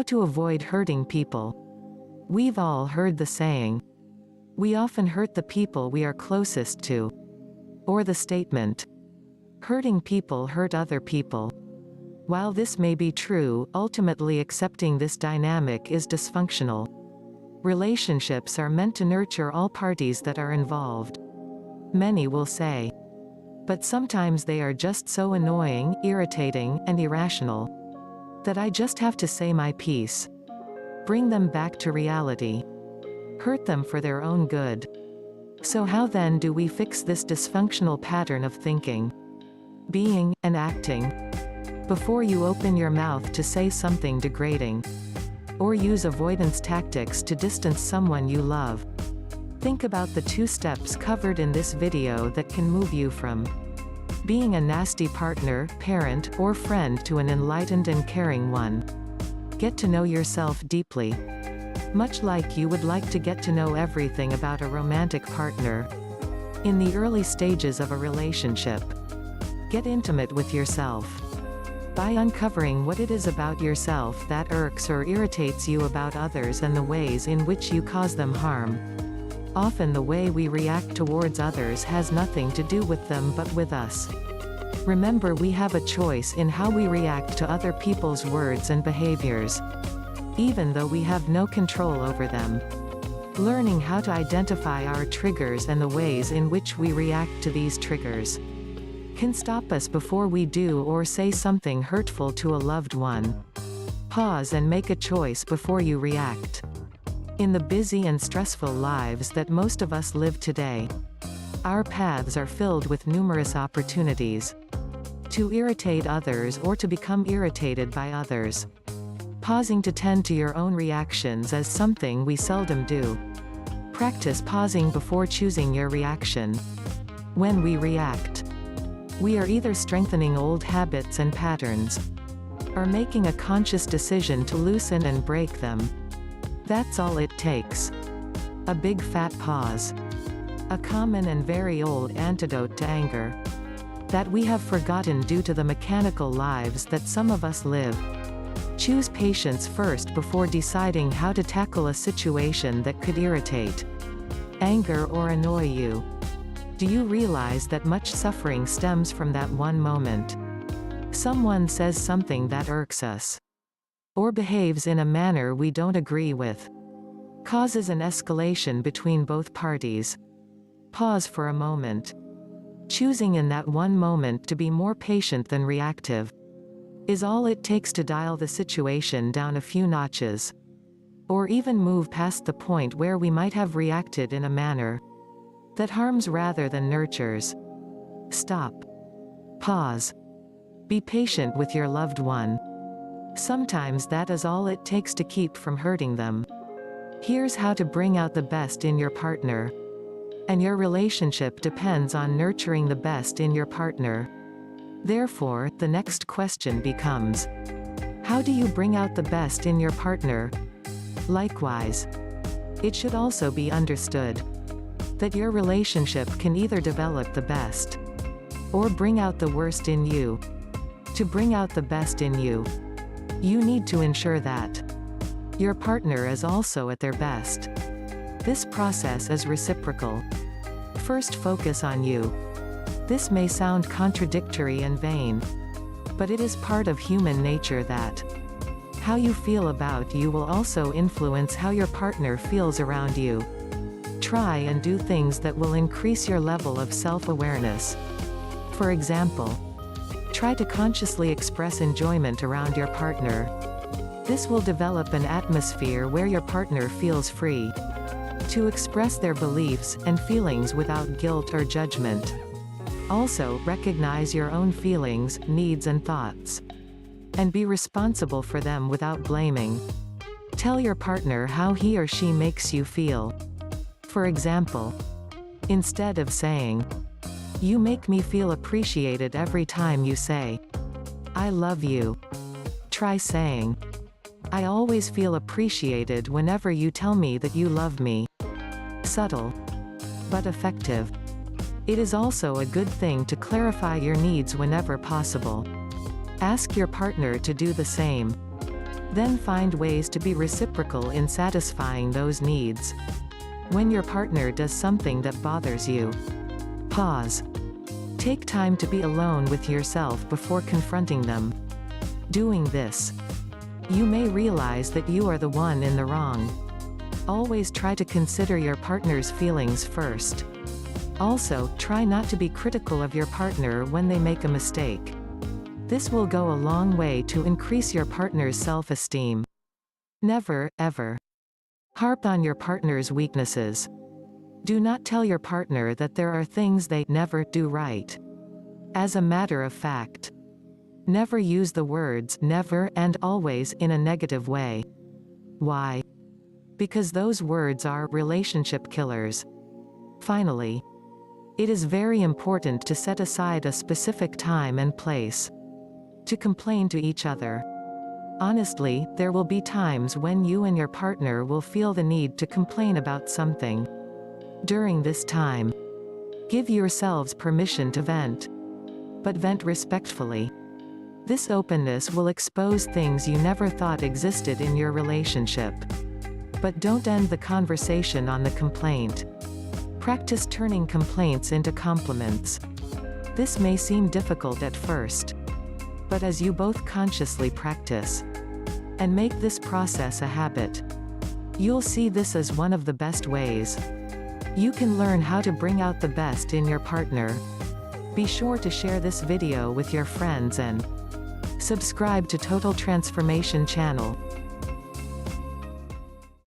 How to avoid hurting people. We've all heard the saying, "We often hurt the people we are closest to." Or the statement, "Hurting people hurt other people." While this may be true, ultimately accepting this dynamic is dysfunctional. Relationships are meant to nurture all parties that are involved. Many will say, "But sometimes they are just so annoying, irritating, and irrational that I just have to say my piece." Bring them back to reality. Hurt them for their own good. So how then do we fix this dysfunctional pattern of thinking, being, and acting? Before you open your mouth to say something degrading, or use avoidance tactics to distance someone you love, think about the 2 steps covered in this video that can move you from being a nasty partner, parent, or friend to an enlightened and caring one. Get to know yourself deeply. Much like you would like to get to know everything about a romantic partner. In the early stages of a relationship, get intimate with yourself. By uncovering what it is about yourself that irks or irritates you about others and the ways in which you cause them harm. Often the way we react towards others has nothing to do with them but with us. Remember, we have a choice in how we react to other people's words and behaviors, even though we have no control over them. Learning how to identify our triggers and the ways in which we react to these triggers can stop us before we do or say something hurtful to a loved one. Pause and make a choice before you react. In the busy and stressful lives that most of us live today, our paths are filled with numerous opportunities to irritate others or to become irritated by others. Pausing to tend to your own reactions is something we seldom do. Practice pausing before choosing your reaction. When we react, we are either strengthening old habits and patterns, or making a conscious decision to loosen and break them. That's all it takes. A big fat pause. A common and very old antidote to anger that we have forgotten due to the mechanical lives that some of us live. Choose patience first before deciding how to tackle a situation that could irritate, anger, or annoy you. Do you realize that much suffering stems from that one moment? Someone says something that irks us, or behaves in a manner we don't agree with, causes an escalation between both parties. Pause for a moment. Choosing in that one moment to be more patient than reactive is all it takes to dial the situation down a few notches, or even move past the point where we might have reacted in a manner that harms rather than nurtures. Stop. Pause. Be patient with your loved one. Sometimes that is all it takes to keep from hurting them. Here's how to bring out the best in your partner. And your relationship depends on nurturing the best in your partner. Therefore, the next question becomes, how do you bring out the best in your partner? Likewise, it should also be understood that your relationship can either develop the best or bring out the worst in you. To bring out the best in you, you need to ensure that your partner is also at their best. This process is reciprocal. First, focus on you. This may sound contradictory and vain, but it is part of human nature that how you feel about you will also influence how your partner feels around you. Try and do things that will increase your level of self-awareness. For example, try to consciously express enjoyment around your partner. This will develop an atmosphere where your partner feels free to express their beliefs and feelings without guilt or judgment. Also, recognize your own feelings, needs, and thoughts, and be responsible for them without blaming. Tell your partner how he or she makes you feel. For example, instead of saying, "You make me feel appreciated every time you say, 'I love you,' try saying, 'I always feel appreciated whenever you tell me that you love me.'" Subtle, but effective. It is also a good thing to clarify your needs whenever possible. Ask your partner to do the same. Then find ways to be reciprocal in satisfying those needs. When your partner does something that bothers you, pause. Take time to be alone with yourself before confronting them. Doing this, you may realize that you are the one in the wrong. Always try to consider your partner's feelings first. Also, try not to be critical of your partner when they make a mistake. This will go a long way to increase your partner's self-esteem. Never, ever, harp on your partner's weaknesses. Do not tell your partner that there are things they never do right. As a matter of fact, never use the words never and always in a negative way. Why? Because those words are relationship killers. Finally, it is very important to set aside a specific time and place to complain to each other. Honestly, there will be times when you and your partner will feel the need to complain about something. During this time, give yourselves permission to vent. But vent respectfully. This openness will expose things you never thought existed in your relationship. But don't end the conversation on the complaint. Practice turning complaints into compliments. This may seem difficult at first, but as you both consciously practice and make this process a habit, you'll see this as one of the best ways you can learn how to bring out the best in your partner. Be sure to share this video with your friends and subscribe to Total Transformation channel.